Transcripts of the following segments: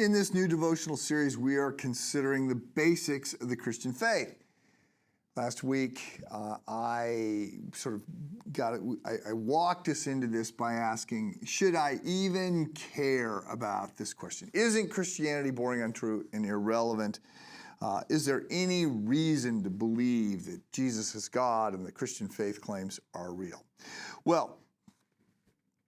In this new devotional series, we are considering the basics of the Christian faith. Last week, I walked us into this by asking, should I even care about this question? Isn't Christianity boring, untrue, and irrelevant? Is there any reason to believe that Jesus is God and the Christian faith claims are real? Well,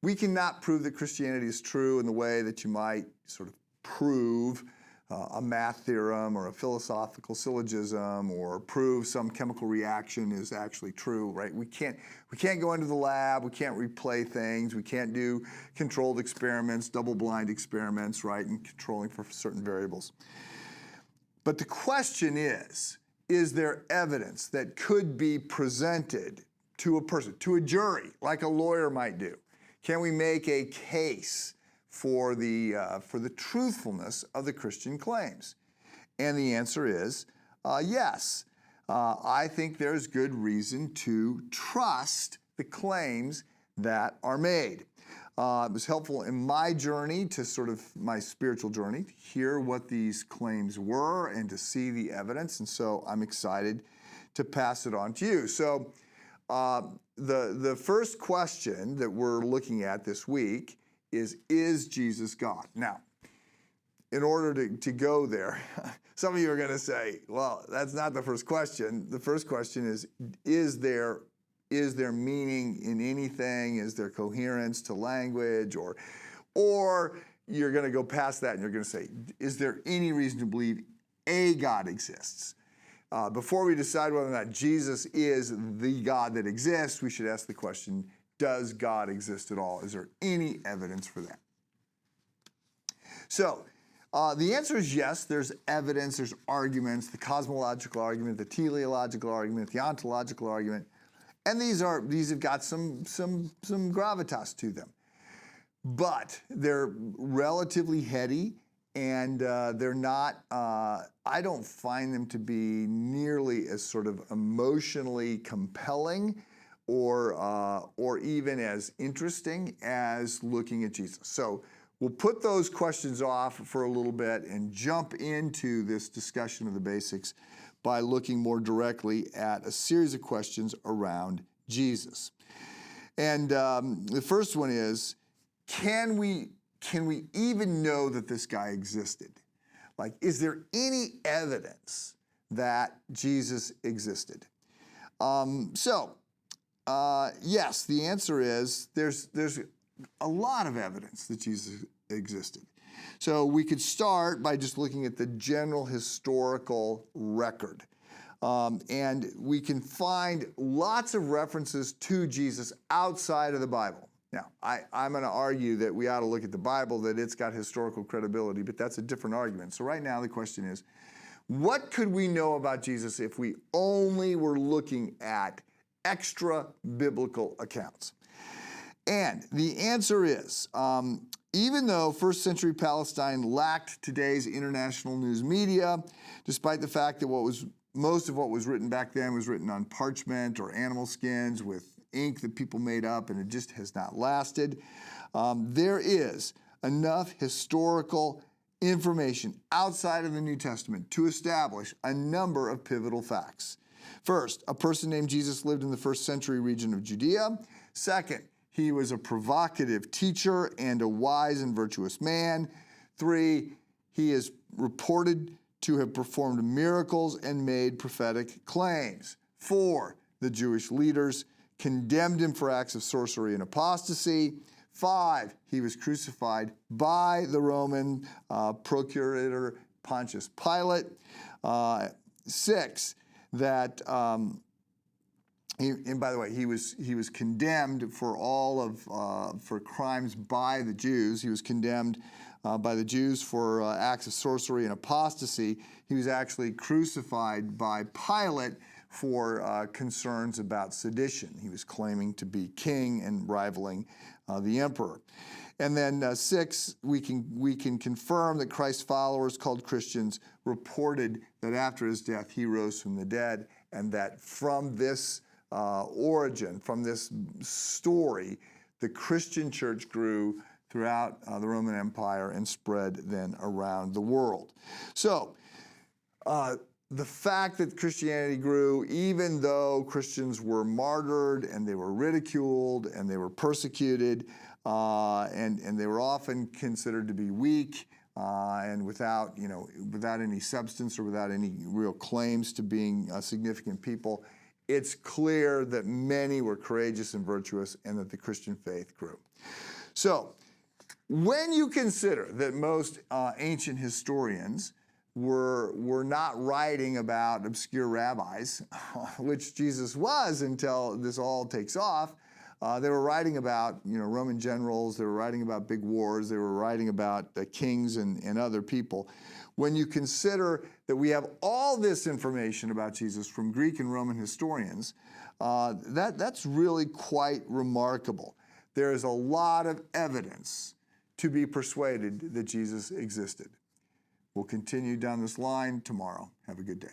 we cannot prove that Christianity is true in the way that you might sort of prove a math theorem or a philosophical syllogism, or prove some chemical reaction is actually true, right? We can't go into the lab, we can't replay things, we can't do controlled experiments, double-blind experiments, right, and controlling for certain variables. But the question is there evidence that could be presented to a person, to a jury, like a lawyer might do? Can we make a case for the truthfulness of the Christian claims? And the answer is yes. I think there's good reason to trust the claims that are made. It was helpful in my journey, to sort of my spiritual journey, to hear what these claims were and to see the evidence. And so I'm excited to pass it on to you. So the first question that we're looking at this week is Jesus God? Now, in order to go there, some of you are going to say, well, that's not the first question. The first question is there meaning in anything? Is there coherence to language? Or you're going to go past that and you're going to say, is there any reason to believe a God exists? Before we decide whether or not Jesus is the God that exists, we should ask the question, does God exist at all? Is there any evidence for that? So the answer is yes. There's evidence, there's arguments, the cosmological argument, the teleological argument, the ontological argument, and these have got some gravitas to them. But they're relatively heady, and they're not, I don't find them to be nearly as sort of emotionally compelling or even as interesting as looking at Jesus. So we'll put those questions off for a little bit and jump into this discussion of the basics by looking more directly at a series of questions around Jesus. And the first one is, can we even know that this guy existed? Like, is there any evidence that Jesus existed? Yes, the answer is there's a lot of evidence that Jesus existed. So we could start by just looking at the general historical record. And we can find lots of references to Jesus outside of the Bible. Now, I'm going to argue that we ought to look at the Bible, that it's got historical credibility, but that's a different argument. So right now the question is, what could we know about Jesus if we only were looking at extra biblical accounts? And the answer is, even though first century Palestine lacked today's international news media, despite the fact that most of what was written back then was written on parchment or animal skins with ink that people made up, and it just has not lasted, there is enough historical information outside of the New Testament to establish a number of pivotal facts. First, a person named Jesus lived in the first century region of Judea. Second, he was a provocative teacher and a wise and virtuous man. 3, he is reported to have performed miracles and made prophetic claims. 4, the Jewish leaders condemned him for acts of sorcery and apostasy. 5, he was crucified by the Roman procurator Pontius Pilate. 6, that and by the way, he was condemned for for crimes by the Jews. He was condemned by the Jews for acts of sorcery and apostasy. He was actually crucified by Pilate for concerns about sedition. He was claiming to be king and rivaling the emperor. And then 6, we can confirm that Christ's followers, called Christians, reported that after his death he rose from the dead, and that from this origin, from this story, the Christian church grew throughout the Roman Empire and spread then around the world. So, the fact that Christianity grew, even though Christians were martyred and they were ridiculed and they were persecuted, and they were often considered to be weak and without any substance or without any real claims to being significant people, it's clear that many were courageous and virtuous and that the Christian faith grew. So, when you consider that most ancient historians were not writing about obscure rabbis, which Jesus was until this all takes off. They were writing about Roman generals, they were writing about big wars, they were writing about kings and other people. When you consider that we have all this information about Jesus from Greek and Roman historians, that's really quite remarkable. There is a lot of evidence to be persuaded that Jesus existed. We'll continue down this line tomorrow. Have a good day.